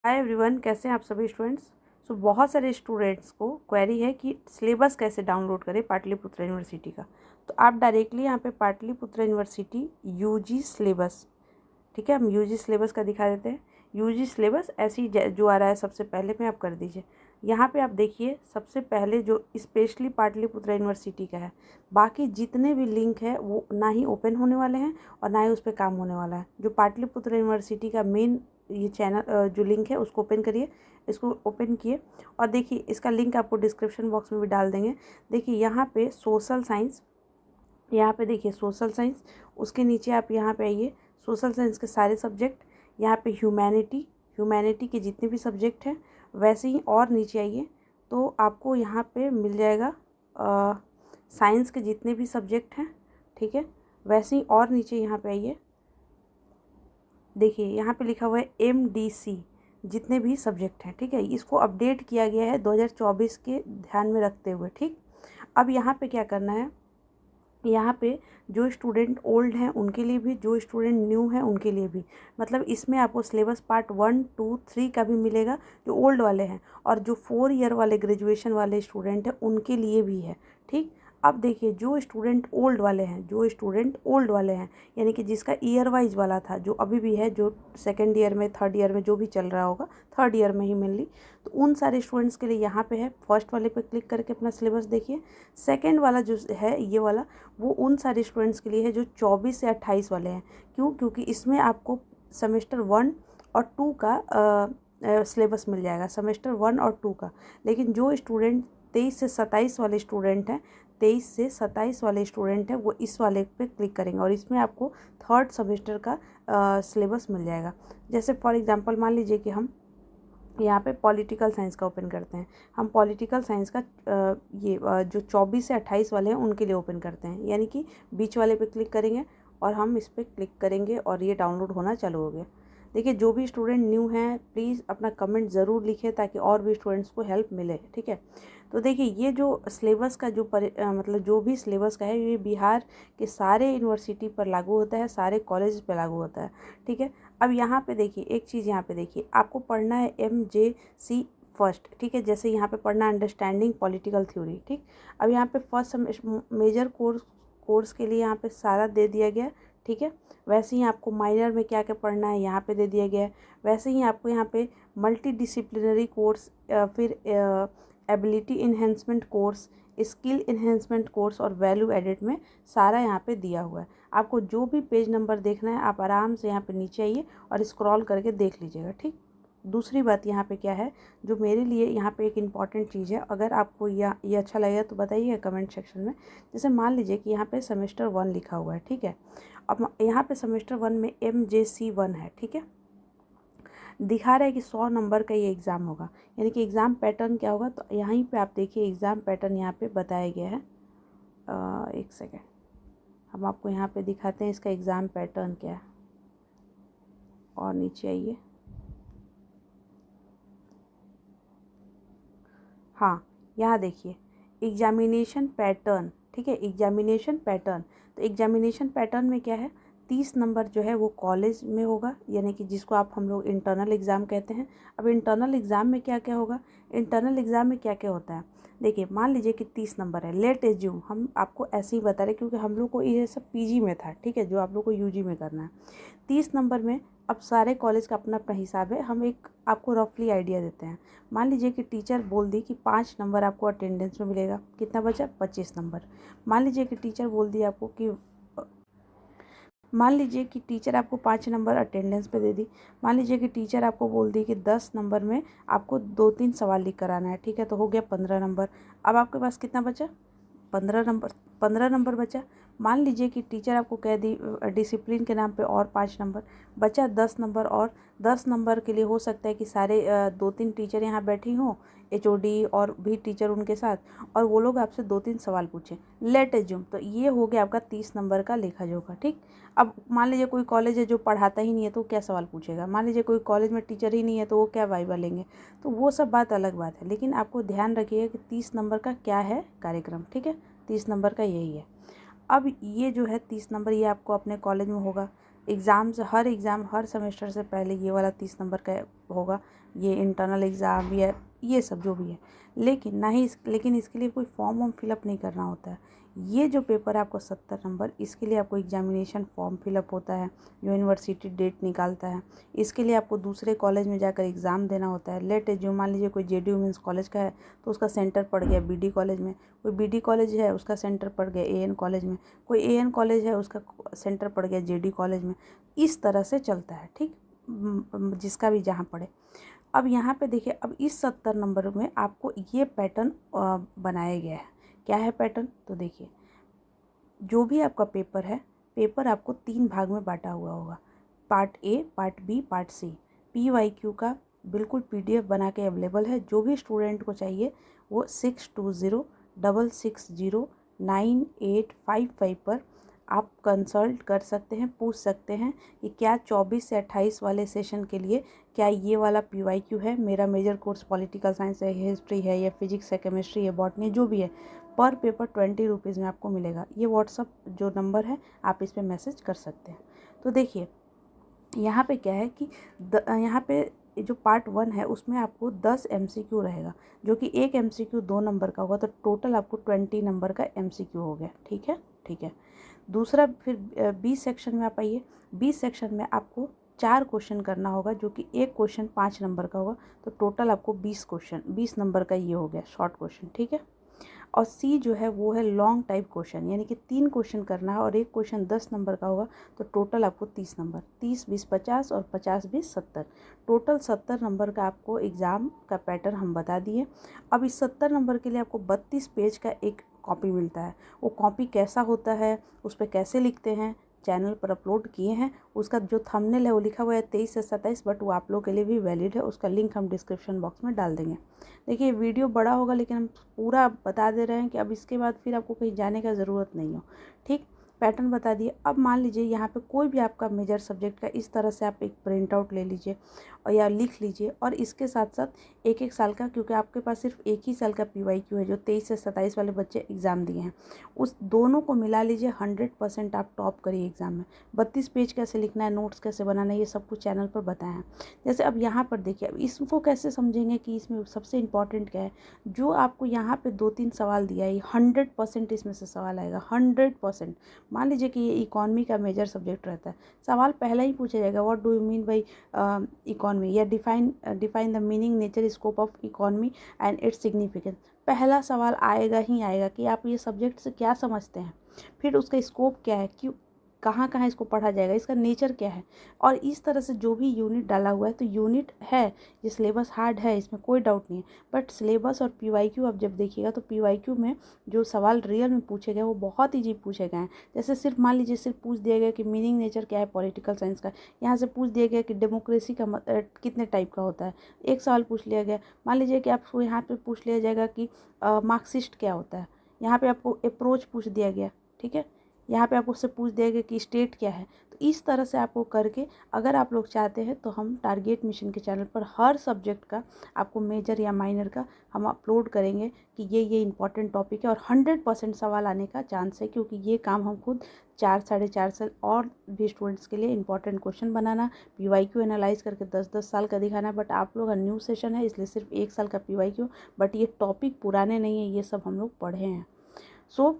Hi everyone, कैसे हैं आप सभी स्टूडेंट्स। बहुत सारे स्टूडेंट्स को क्वेरी है कि सिलेबस कैसे डाउनलोड करें पाटलिपुत्र यूनिवर्सिटी का। तो आप डायरेक्टली यहाँ पे पाटलिपुत्र यूनिवर्सिटी यूजी सिलेबस, ठीक है, हम यूजी सिलेबस का दिखा देते हैं। यूजी सिलेबस ऐसे ही जो आ रहा है सबसे पहले में आप कर दीजिए। यहाँ पे आप देखिए सबसे पहले जो स्पेशली पाटलिपुत्र यूनिवर्सिटी का है, बाकी जितने भी लिंक है वो ना ही ओपन होने वाले हैं और ना ही उस पर काम होने वाला है। जो पाटलिपुत्र यूनिवर्सिटी का मेन ये चैनल जो लिंक है उसको ओपन करिए। इसको ओपन किए और देखिए इसका लिंक आपको डिस्क्रिप्शन बॉक्स में भी डाल देंगे। देखिए यहाँ पे सोशल साइंस, यहाँ पे देखिए सोशल साइंस, उसके नीचे आप यहाँ पे आइए, सोशल साइंस के सारे सब्जेक्ट, यहाँ पे ह्यूमैनिटी के जितने भी सब्जेक्ट हैं वैसे ही, और नीचे आइए तो आपको यहाँ पे मिल जाएगा साइंस के जितने भी सब्जेक्ट हैं, ठीक है, वैसे ही। और नीचे यहाँ पे आइए, देखिए यहाँ पे लिखा हुआ है MDC, जितने भी सब्जेक्ट हैं, ठीक है। इसको अपडेट किया गया है 2024 के ध्यान में रखते हुए, ठीक। अब यहाँ पे क्या करना है, यहाँ पे जो स्टूडेंट ओल्ड हैं उनके लिए भी, जो स्टूडेंट न्यू हैं उनके लिए भी, मतलब इसमें आपको सिलेबस पार्ट 1, 2, 3 का भी मिलेगा जो ओल्ड वाले हैं, और जो 4 ईयर वाले ग्रेजुएशन वाले स्टूडेंट हैं उनके लिए भी है, ठीक। अब देखिए जो स्टूडेंट ओल्ड वाले हैं, यानी कि जिसका ईयर वाइज वाला था, जो अभी भी है, जो सेकेंड ईयर में, थर्ड ईयर में जो भी चल रहा होगा, थर्ड ईयर में ही मेनली, तो उन सारे स्टूडेंट्स के लिए यहाँ पे है। फर्स्ट वाले पे क्लिक करके अपना सिलेबस देखिए। सेकेंड वाला जो है ये वाला, वो उन सारे स्टूडेंट्स के लिए है जो 24 से 28 वाले हैं। क्यों? क्योंकि इसमें आपको सेमेस्टर 1 और 2 का सिलेबस मिल जाएगा, सेमेस्टर 1 और 2 का। लेकिन जो स्टूडेंट 23 से 27 वाले स्टूडेंट हैं, वो इस वाले पे क्लिक करेंगे और इसमें आपको थर्ड सेमेस्टर का सिलेबस मिल जाएगा। जैसे फॉर एग्जांपल मान लीजिए कि हम यहाँ पे पॉलिटिकल साइंस का ओपन करते हैं। हम पॉलिटिकल साइंस का जो 24 से 28 वाले हैं उनके लिए ओपन करते हैं, यानी कि बीच वाले पे क्लिक करेंगे और हम इस पर क्लिक करेंगे और ये डाउनलोड होना चालू हो गया। देखिए जो भी स्टूडेंट न्यू हैं प्लीज़ अपना कमेंट ज़रूर लिखें ताकि और भी स्टूडेंट्स को हेल्प मिले, ठीक है। तो देखिए ये जो सिलेबस का मतलब जो भी सिलेबस का है, ये बिहार के सारे यूनिवर्सिटी पर लागू होता है, सारे कॉलेज पर लागू होता है, ठीक है। अब यहाँ पे देखिए एक चीज़, यहाँ पे देखिए आपको पढ़ना है MJC फर्स्ट, ठीक है। जैसे यहाँ पे पढ़ना अंडरस्टैंडिंग पॉलिटिकल थ्योरी, ठीक। अब यहाँ पे फर्स्ट मेजर कोर्स के लिए यहाँ पे सारा दे दिया गया, ठीक है। वैसे ही आपको माइनर में क्या क्या पढ़ना है यहाँ पे दे दिया गया है। वैसे ही आपको यहाँ पे मल्टी डिसिप्लिनरी कोर्स, फिर ability enhancement course, skill enhancement course और वैल्यू एडिट में सारा यहाँ पे दिया हुआ है। आपको जो भी पेज नंबर देखना है आप आराम से यहाँ पे नीचे आइए और स्क्रॉल करके देख लीजिएगा, ठीक। दूसरी बात यहाँ पे क्या है, जो मेरे लिए यहाँ पे एक इम्पॉर्टेंट चीज़ है, अगर आपको ये अच्छा लगेगा तो बताइए कमेंट सेक्शन में। जैसे मान लीजिए कि यहाँ पे सेमेस्टर 1 लिखा हुआ है, ठीक है। अब यहाँ पे सेमेस्टर 1 में MJC1 है, ठीक है। दिखा रहा है कि 100 नंबर का ये एग्ज़ाम होगा, यानी कि एग्ज़ाम पैटर्न क्या होगा, तो यहीं पे आप देखिए एग्ज़ाम पैटर्न यहाँ पे बताया गया है। एक सेकेंड, हम आपको यहाँ पे दिखाते हैं इसका एग्ज़ाम पैटर्न क्या है। और नीचे आइए, हाँ यहाँ देखिए एग्जामिनेशन पैटर्न, ठीक है, एग्जामिनेशन पैटर्न। तो एग्जामिनेशन पैटर्न में क्या है, 30 नंबर जो है वो कॉलेज में होगा, यानी कि जिसको हम लोग इंटरनल एग्ज़ाम कहते हैं। अब इंटरनल एग्ज़ाम में क्या क्या होगा, इंटरनल एग्ज़ाम में क्या क्या होता है, देखिए मान लीजिए कि 30 नंबर है, लेट एज्यूम, हम आपको ऐसे ही बता रहे क्योंकि हम लोग को ये सब PG में था, ठीक है, जो आप लोग को UG में करना है। 30 नंबर में अब सारे कॉलेज का अपना अपना हिसाब है, हम एक आपको रफली आइडिया देते हैं। मान लीजिए कि टीचर बोल दी कि 5 नंबर आपको अटेंडेंस में मिलेगा, कितना बचा, 25 नंबर। मान लीजिए कि टीचर बोल दी आपको कि मान लीजिए कि टीचर आपको 5 नंबर अटेंडेंस पे दे दी। मान लीजिए कि टीचर आपको बोल दी कि 10 नंबर में आपको 2-3 सवाल लिख कर आना है, ठीक है, तो हो गया 15 नंबर। अब आपके पास कितना बचा, 15 नंबर बचा। मान लीजिए कि टीचर आपको कह दी डिसिप्लिन के नाम पे और 5 नंबर बचा, 10 नंबर। और 10 नंबर के लिए हो सकता है कि सारे 2-3 टीचर यहाँ बैठी हों, HOD और भी टीचर उनके साथ, और वो लोग आपसे 2-3 सवाल पूछें, लेट एज्यूम। तो ये हो गया आपका 30 नंबर का लेखा जोखा, ठीक। अब मान लीजिए कोई कॉलेज है जो पढ़ाता ही नहीं है तो क्या सवाल पूछेगा, मान लीजिए कोई कॉलेज में टीचर ही नहीं है तो वो क्या वाइवा लेंगे, तो वो सब बात अलग बात है। लेकिन आपको ध्यान रखिएगा कि 30 नंबर का क्या है कार्यक्रम, ठीक है, 30 नंबर का यही है। अब ये जो है 30 नंबर, ये आपको अपने कॉलेज में होगा। हर एग्ज़ाम हर सेमेस्टर से पहले ये वाला 30 नंबर का होगा। ये इंटरनल एग्ज़ाम या ये सब जो भी है, लेकिन इसके लिए कोई फॉर्म वॉर्म फिलअप नहीं करना होता है। ये जो पेपर है आपको 70 नंबर, इसके लिए आपको एग्जामिनेशन फॉर्म फिलअप होता है जो यूनिवर्सिटी डेट निकालता है। इसके लिए आपको दूसरे कॉलेज में जाकर एग्ज़ाम देना होता है। लेट जो मान लीजिए कोई JD वुमेंस कॉलेज का है तो उसका सेंटर पड़ गया BD कॉलेज में, कोई BD कॉलेज है उसका सेंटर पड़ गया AN कॉलेज में, कोई AN कॉलेज है उसका सेंटर पड़ गया JD कॉलेज में। इस तरह से चलता है, ठीक, जिसका भी जहाँ पड़े। अब यहाँ पे देखिए, अब इस 70 नंबर में आपको ये पैटर्न बनाया गया है। क्या है पैटर्न? तो देखिए, जो भी आपका पेपर है, पेपर आपको 3 भाग में बांटा हुआ होगा, part A, part B, part C। PYQ का बिल्कुल PDF बना के अवेलेबल है। जो भी स्टूडेंट को चाहिए वो 6206609855 पर आप कंसल्ट कर सकते हैं, पूछ सकते हैं कि क्या 24 से 28 वाले सेशन के लिए क्या ये वाला PYQ है। मेरा मेजर कोर्स पॉलिटिकल साइंस है, हिस्ट्री है, या फिजिक्स है, केमिस्ट्री है, बॉटनी, जो भी है, पर पेपर 20 रुपीज़ में आपको मिलेगा। ये व्हाट्सअप जो नंबर है आप इस पर मैसेज कर सकते हैं। तो देखिए, यहाँ पे क्या है कि यहाँ पे जो पार्ट 1 है उसमें आपको 10 MCQ रहेगा, जो कि एक MCQ 2 नंबर का होगा, तो टोटल आपको 20 नंबर का MCQ हो गया। ठीक है, ठीक है। दूसरा फिर B सेक्शन में आप आइए। B सेक्शन में आपको 4 क्वेश्चन करना होगा, जो कि एक क्वेश्चन 5 नंबर का होगा, तो टोटल आपको 20 क्वेश्चन, 20 नंबर का ये हो गया शॉर्ट क्वेश्चन। ठीक है। और C जो है वो है लॉन्ग टाइप क्वेश्चन, यानी कि 3 क्वेश्चन करना है और एक क्वेश्चन 10 नंबर का होगा, तो टोटल आपको 30 नंबर, 30 20 50 और 50 20 70, टोटल 70 नंबर का आपको एग्ज़ाम का पैटर्न हम बता दिए। अब इस 70 नंबर के लिए आपको 32 पेज का एक कॉपी मिलता है। वो कॉपी कैसा होता है, उस पर कैसे लिखते हैं, चैनल पर अपलोड किए हैं। उसका जो थंबनेल है वो लिखा हुआ है 23 से 27, बट वो आप लोग के लिए भी वैलिड है। उसका लिंक हम डिस्क्रिप्शन बॉक्स में डाल देंगे। देखिए, वीडियो बड़ा होगा लेकिन हम पूरा बता दे रहे हैं कि अब इसके बाद फिर आपको कहीं जाने का ज़रूरत नहीं हो। ठीक, पैटर्न बता दिए। अब मान लीजिए यहाँ पे कोई भी आपका मेजर सब्जेक्ट का इस तरह से आप एक प्रिंट आउट ले लीजिए और या लिख लीजिए, और इसके साथ साथ एक एक साल का, क्योंकि आपके पास सिर्फ एक ही साल का PYQ है जो 23 से 27 वाले बच्चे एग्ज़ाम दिए हैं, उस दोनों को मिला लीजिए। 100% आप टॉप करिए एग्ज़ाम में। 32 पेज कैसे लिखना है, नोट्स कैसे बनाना है, ये सब कुछ चैनल पर बताया है। जैसे अब यहाँ पर देखिए, अब इसको कैसे समझेंगे कि इसमें सबसे इम्पॉर्टेंट क्या है। जो आपको यहाँ पे 2-3 सवाल दिया है, 100% इसमें से सवाल आएगा, 100%। मान लीजिए कि ये इकॉनमी का मेजर सब्जेक्ट रहता है, सवाल पहला ही पूछा जाएगा, what do you mean by economy, या define the meaning, nature, scope of economy and its significance. पहला सवाल आएगा ही आएगा कि आप ये सब्जेक्ट से क्या समझते हैं, फिर उसका स्कोप क्या है, क्यों, कहाँ कहाँ इसको पढ़ा जाएगा, इसका नेचर क्या है। और इस तरह से जो भी यूनिट डाला हुआ है, तो यूनिट है, ये सिलेबस हार्ड है, इसमें कोई डाउट नहीं है, बट सिलेबस और PYQ आप जब देखिएगा तो PYQ में जो सवाल रियल में पूछे गए वो बहुत ईजी पूछे गए हैं। जैसे सिर्फ मान लीजिए, सिर्फ पूछ दिया गया कि मीनिंग नेचर क्या है पॉलिटिकल साइंस का, यहाँ से पूछ दिया गया कि डेमोक्रेसी का कितने टाइप का होता है, एक सवाल पूछ लिया गया। मान लीजिए कि आपको यहाँ पे पूछ लिया जाएगा कि मार्क्सिस्ट क्या होता है, यहाँ पे आपको अप्रोच पूछ दिया गया। ठीक है, यहाँ पे आपको उससे पूछ दिया गया कि स्टेट क्या है। तो इस तरह से आपको करके, अगर आप लोग चाहते हैं तो हम टारगेट मिशन के चैनल पर हर सब्जेक्ट का आपको मेजर या माइनर का हम अपलोड करेंगे कि ये इंपॉर्टेंट टॉपिक है, और 100% सवाल आने का चांस है, क्योंकि ये काम हम खुद 4-4.5 साल और भी स्टूडेंट्स के लिए इंपॉर्टेंट क्वेश्चन बनाना, PYQ एनालाइज करके 10-10 साल का दिखाना। बट आप लोग का न्यू सेशन है इसलिए सिर्फ 1 साल का PYQ, बट ये टॉपिक पुराने नहीं है, ये सब हम लोग पढ़े हैं। सो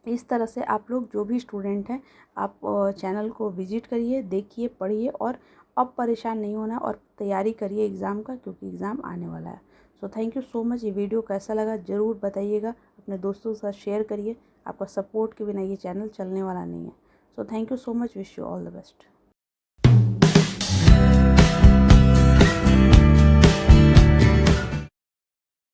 इस तरह से आप लोग जो भी स्टूडेंट हैं, आप चैनल को विजिट करिए, देखिए, पढ़िए, और अब परेशान नहीं होना, और तैयारी करिए एग्ज़ाम का, क्योंकि एग्ज़ाम आने वाला है। So thank you so much. ये वीडियो कैसा लगा ज़रूर बताइएगा, अपने दोस्तों के साथ शेयर करिए। आपका सपोर्ट के बिना ये चैनल चलने वाला नहीं है। So thank you so much, wish you all the best.